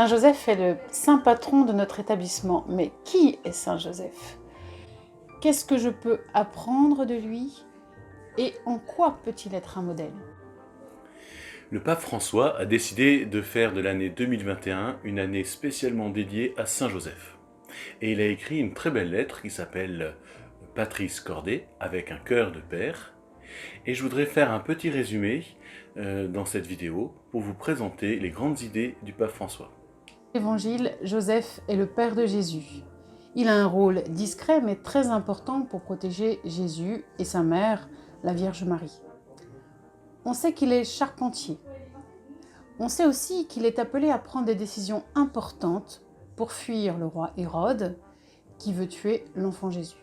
Saint Joseph est le saint patron de notre établissement. Mais qui est Saint Joseph? Qu'est-ce que je peux apprendre de lui? Et en quoi peut-il être un modèle? Le pape François a décidé de faire de l'année 2021 une année spécialement dédiée à Saint Joseph. Et il a écrit une très belle lettre qui s'appelle Patris Corde, avec un cœur de père. Et je voudrais faire un petit résumé dans cette vidéo pour vous présenter les grandes idées du pape François. Évangile, Joseph est le père de Jésus. Il a un rôle discret mais très important pour protéger Jésus et sa mère, la Vierge Marie. On sait qu'il est charpentier. On sait aussi qu'il est appelé à prendre des décisions importantes pour fuir le roi Hérode qui veut tuer l'enfant Jésus.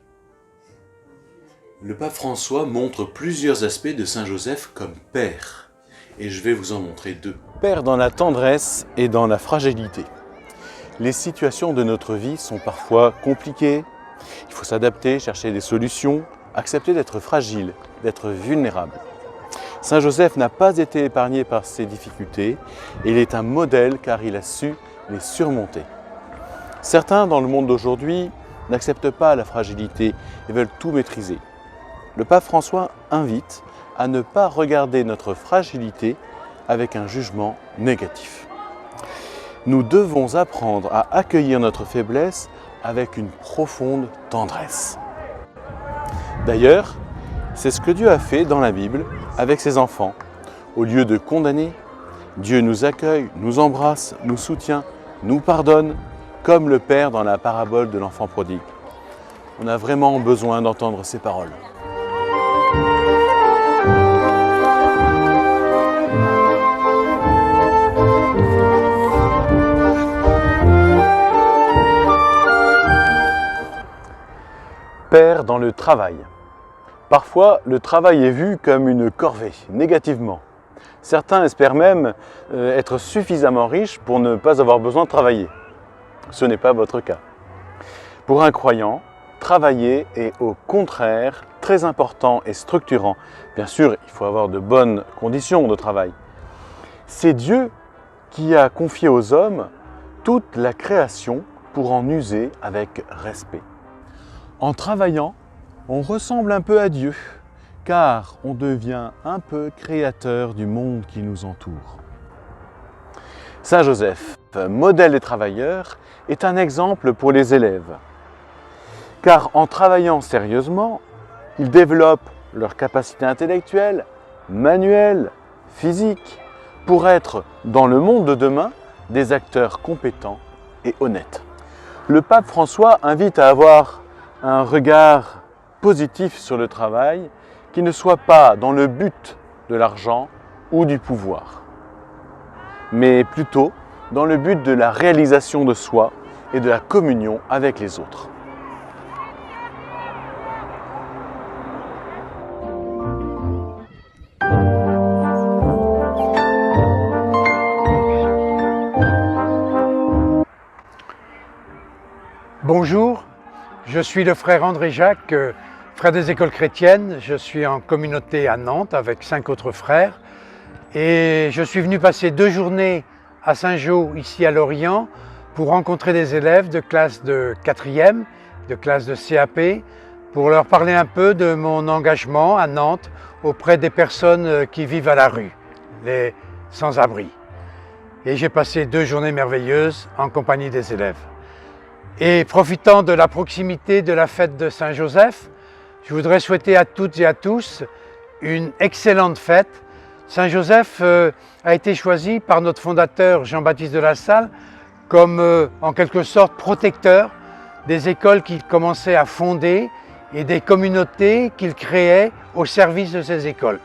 Le pape François montre plusieurs aspects de Saint Joseph comme père, et je vais vous en montrer deux. Père dans la tendresse et dans la fragilité. Les situations de notre vie sont parfois compliquées, il faut s'adapter, chercher des solutions, accepter d'être fragile, d'être vulnérable. Saint Joseph n'a pas été épargné par ces difficultés et il est un modèle car il a su les surmonter. Certains dans le monde d'aujourd'hui n'acceptent pas la fragilité et veulent tout maîtriser. Le pape François invite à ne pas regarder notre fragilité avec un jugement négatif. Nous devons apprendre à accueillir notre faiblesse avec une profonde tendresse. D'ailleurs, c'est ce que Dieu a fait dans la Bible avec ses enfants. Au lieu de condamner, Dieu nous accueille, nous embrasse, nous soutient, nous pardonne, comme le Père dans la parabole de l'enfant prodigue. On a vraiment besoin d'entendre ces paroles. Père dans le travail. Parfois, le travail est vu comme une corvée, négativement. Certains espèrent même être suffisamment riches pour ne pas avoir besoin de travailler. Ce n'est pas votre cas. Pour un croyant, travailler est au contraire très important et structurant. Bien sûr, il faut avoir de bonnes conditions de travail. C'est Dieu qui a confié aux hommes toute la création pour en user avec respect. En travaillant, on ressemble un peu à Dieu, car on devient un peu créateur du monde qui nous entoure. Saint Joseph, modèle des travailleurs, est un exemple pour les élèves. Car en travaillant sérieusement, ils développent leurs capacités intellectuelles, manuelles, physiques, pour être, dans le monde de demain, des acteurs compétents et honnêtes. Le pape François invite à avoir un regard positif sur le travail qui ne soit pas dans le but de l'argent ou du pouvoir, mais plutôt dans le but de la réalisation de soi et de la communion avec les autres. Bonjour, je suis le frère André Jacques, frère des écoles chrétiennes. Je suis en communauté à Nantes avec 5 autres frères et je suis venu passer 2 journées à Saint-Jean, ici à Lorient, pour rencontrer des élèves de classe de 4e, de classe de CAP, pour leur parler un peu de mon engagement à Nantes auprès des personnes qui vivent à la rue, les sans-abri. Et j'ai passé 2 journées merveilleuses en compagnie des élèves. Et profitant de la proximité de la fête de Saint-Joseph, je voudrais souhaiter à toutes et à tous une excellente fête. Saint-Joseph a été choisi par notre fondateur Jean-Baptiste de La Salle comme en quelque sorte protecteur des écoles qu'il commençait à fonder et des communautés qu'il créait au service de ces écoles.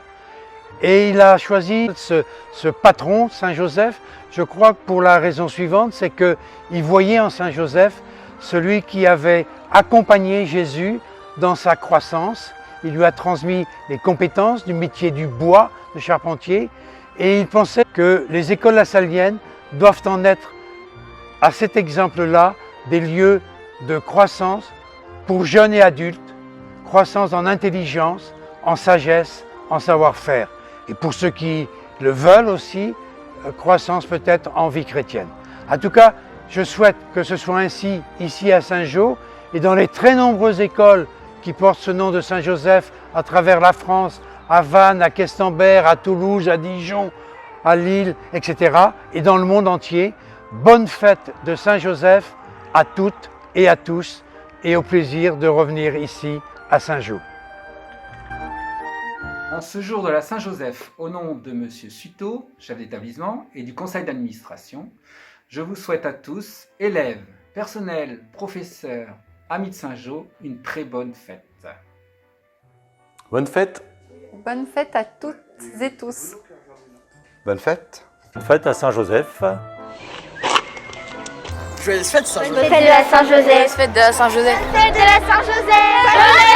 Et il a choisi ce patron, Saint-Joseph, je crois que pour la raison suivante, c'est qu'il voyait en Saint-Joseph celui qui avait accompagné Jésus dans sa croissance. Il lui a transmis les compétences du métier du bois, de charpentier, et il pensait que les écoles lassalliennes doivent en être, à cet exemple-là, des lieux de croissance pour jeunes et adultes, croissance en intelligence, en sagesse, en savoir-faire. Et pour ceux qui le veulent aussi, croissance peut-être en vie chrétienne. En tout cas, je souhaite que ce soit ainsi ici à Saint-Jean et dans les très nombreuses écoles qui portent ce nom de Saint-Joseph à travers la France, à Vannes, à Questembert, à Toulouse, à Dijon, à Lille, etc. et dans le monde entier. Bonne fête de Saint-Joseph à toutes et à tous et au plaisir de revenir ici à Saint-Jean. En ce jour de la Saint-Joseph, au nom de Monsieur Suto, chef d'établissement, et du conseil d'administration, je vous souhaite à tous, élèves, personnel, professeurs, amis de Saint-Jean, une très bonne fête. Bonne fête! Bonne fête à toutes et tous. Bonne fête. Bonne fête à Saint-Joseph. Joyeuse fête Saint-Joseph. Bonne fête de la Saint-Joseph. Fête de la Saint-Joseph. Fête de la Saint-Joseph.